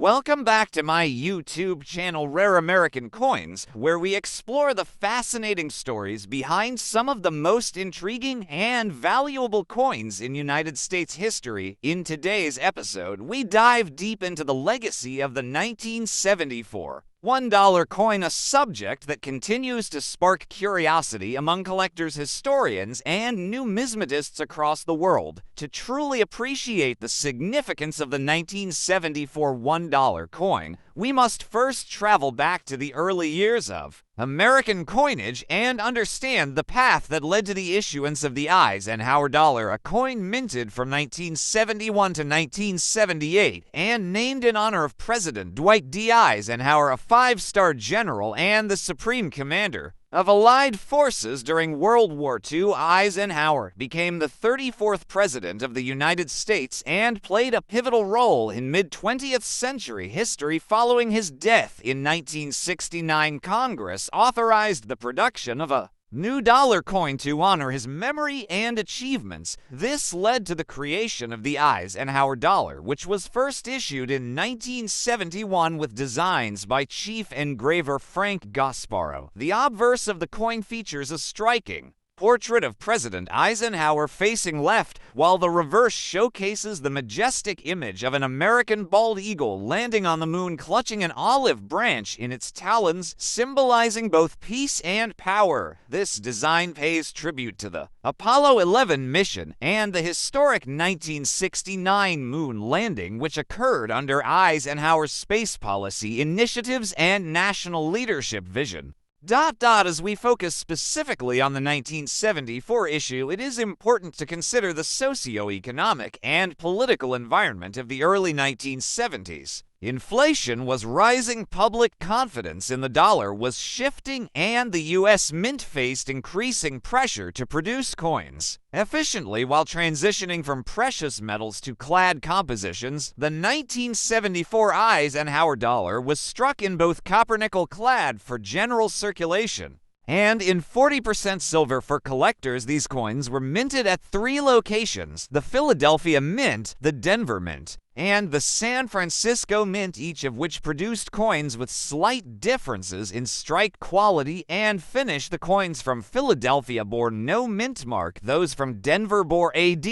Welcome back to my YouTube channel Rare American Coins, where we explore the fascinating stories behind some of the most intriguing and valuable coins in United States history. In today's episode, we dive deep into the legacy of the 1974 $1 coin, a subject that continues to spark curiosity among collectors, historians, and numismatists across the world. To truly appreciate the significance of the 1974 $1 coin, we must first travel back to the early years of American coinage and understand the path that led to the issuance of the Eisenhower dollar, a coin minted from 1971 to 1978 and named in honor of President Dwight D. Eisenhower, a five-star general and the supreme commander of Allied forces during World War II. Eisenhower became the 34th President of the United States and played a pivotal role in mid-20th century history. Following his death in 1969, Congress authorized the production of a new dollar coin to honor his memory and achievements. This led to the creation of the Eisenhower dollar, which was first issued in 1971 with designs by chief engraver Frank Gasparo. The obverse of the coin features a striking portrait of President Eisenhower facing left, while the reverse showcases the majestic image of an American bald eagle landing on the moon, clutching an olive branch in its talons, symbolizing both peace and power. This design pays tribute to the Apollo 11 mission and the historic 1969 moon landing, which occurred under Eisenhower's space policy initiatives and national leadership vision. As we focus specifically on the 1974 issue, it is important to consider the socio-economic and political environment of the early 1970s. Inflation was rising, public confidence in the dollar was shifting, and the U.S. Mint faced increasing pressure to produce coins efficiently while transitioning from precious metals to clad compositions. The 1974 Eisenhower dollar was struck in both copper-nickel clad for general circulation and in 40% silver for collectors. These coins were minted at three locations: the Philadelphia Mint, the Denver Mint, and the San Francisco Mint, each of which produced coins with slight differences in strike quality and finish. The coins from Philadelphia bore no mint mark, those from Denver bore AD,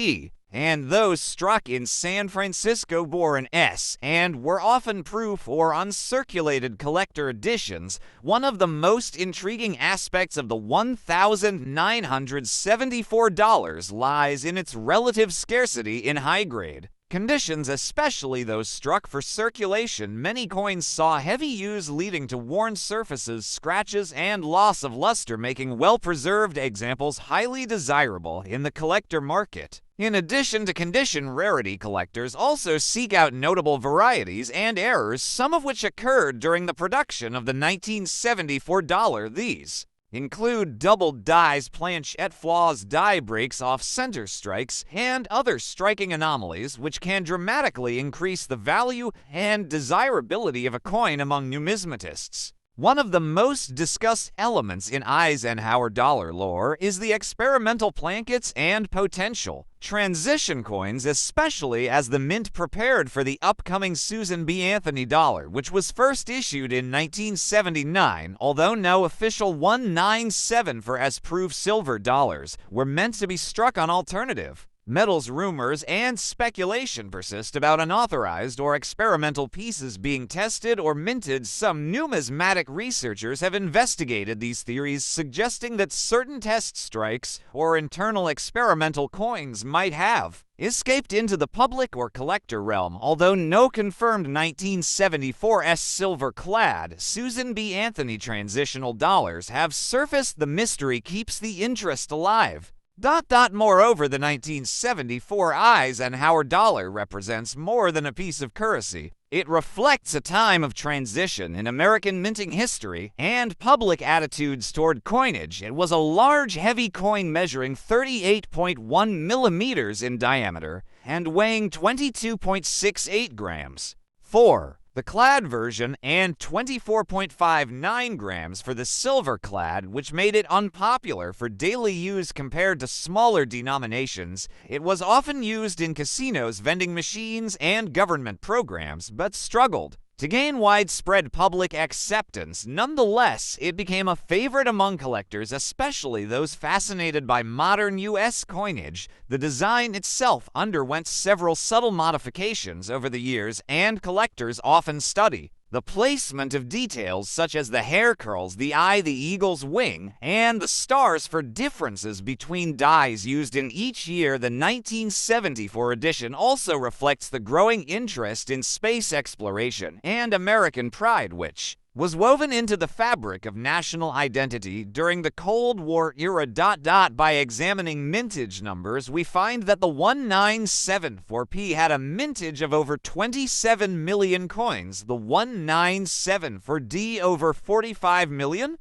and those struck in San Francisco bore an S and were often proof or uncirculated collector editions. One of the most intriguing aspects of the $1,974 lies in its relative scarcity in high-grade conditions, especially those struck for circulation. Many coins saw heavy use, leading to worn surfaces, scratches, and loss of luster, making well-preserved examples highly desirable in the collector market. In addition to condition, rarity collectors also seek out notable varieties and errors, some of which occurred during the production of the 1974 dollar. These include doubled dies, planchette flaws, die breaks, off-center strikes, and other striking anomalies, which can dramatically increase the value and desirability of a coin among numismatists. One of the most discussed elements in Eisenhower dollar lore is the experimental plankets and potential transition coins, especially as the Mint prepared for the upcoming Susan B. Anthony dollar, which was first issued in 1979. Although no official 197 for S-proof silver dollars were meant to be struck on alternative metals, rumors and speculation persist about unauthorized or experimental pieces being tested or minted. Some numismatic researchers have investigated these theories, suggesting that certain test strikes or internal experimental coins might have escaped into the public or collector realm. Although no confirmed 1974 S silver-clad Susan B. Anthony transitional dollars have surfaced, the mystery keeps the interest alive. Moreover, the 1974 Eisenhower dollar represents more than a piece of currency. It reflects a time of transition in American minting history and public attitudes toward coinage. It was a large, heavy coin measuring 38.1 millimeters in diameter and weighing 22.68 grams. 4. the clad version, and 24.59 grams for the silver clad, which made it unpopular for daily use compared to smaller denominations. It was often used in casinos, vending machines, and government programs, but struggled to gain widespread public acceptance. Nonetheless, it became a favorite among collectors, especially those fascinated by modern U.S. coinage. The design itself underwent several subtle modifications over the years, and collectors often study the placement of details such as the hair curls, the eye, the eagle's wing, and the stars for differences between dies used in each year. The 1974 edition also reflects the growing interest in space exploration and American pride, which was woven into the fabric of national identity during the Cold War era. By examining mintage numbers, we find that the 1974P had a mintage of over 27 million coins, the 1974D over 45 million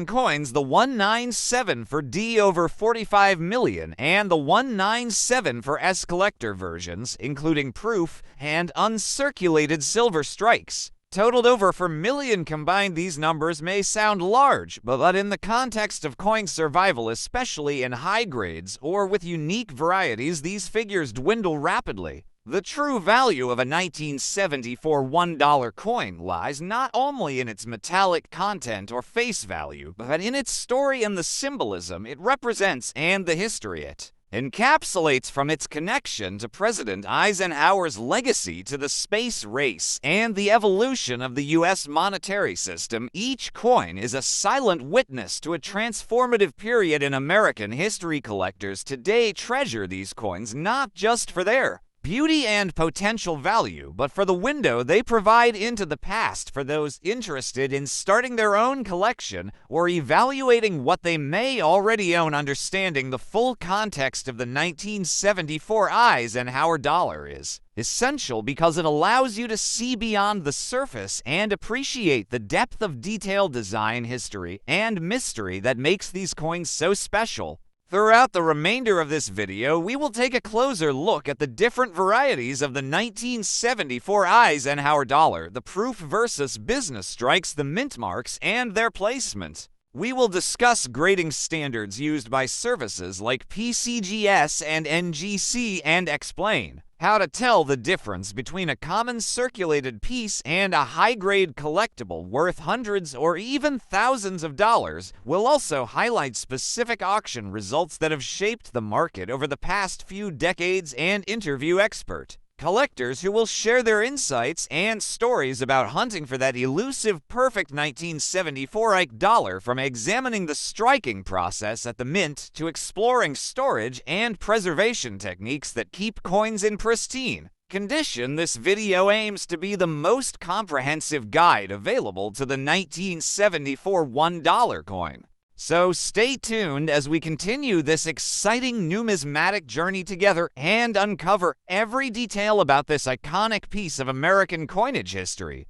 coins, the 197D over 45 million, and the 197 for S collector versions, including proof and uncirculated silver strikes, totaled over 4 million combined. These numbers may sound large, but in the context of coin survival, especially in high grades or with unique varieties, these figures dwindle rapidly. The true value of a 1974 $1 coin lies not only in its metallic content or face value, but in its story and the symbolism it represents and the history it encapsulates, from its connection to President Eisenhower's legacy to the space race and the evolution of the U.S. monetary system. Each coin is a silent witness to a transformative period in American history. Collectors today treasure these coins not just for their beauty and potential value, but for the window they provide into the past for those interested in starting their own collection or evaluating what they may already own. Understanding the full context of the 1974 Eisenhower dollar is essential because it allows you to see beyond the surface and appreciate the depth of detailed design, history, and mystery that makes these coins so special. Throughout the remainder of this video, we will take a closer look at the different varieties of the 1974 Eisenhower dollar, the proof versus business strikes, the Mintmarks, and their placement. We will discuss grading standards used by services like PCGS and NGC and explain how to tell the difference between a common circulated piece and a high-grade collectible worth hundreds or even thousands of dollars. We'll also highlight specific auction results that have shaped the market over the past few decades and interview expert collectors who will share their insights and stories about hunting for that elusive perfect 1974 Ike dollar. From examining the striking process at the mint to exploring storage and preservation techniques that keep coins in pristine condition, this video aims to be the most comprehensive guide available to the 1974 $1 coin. So stay tuned as we continue this exciting numismatic journey together and uncover every detail about this iconic piece of American coinage history.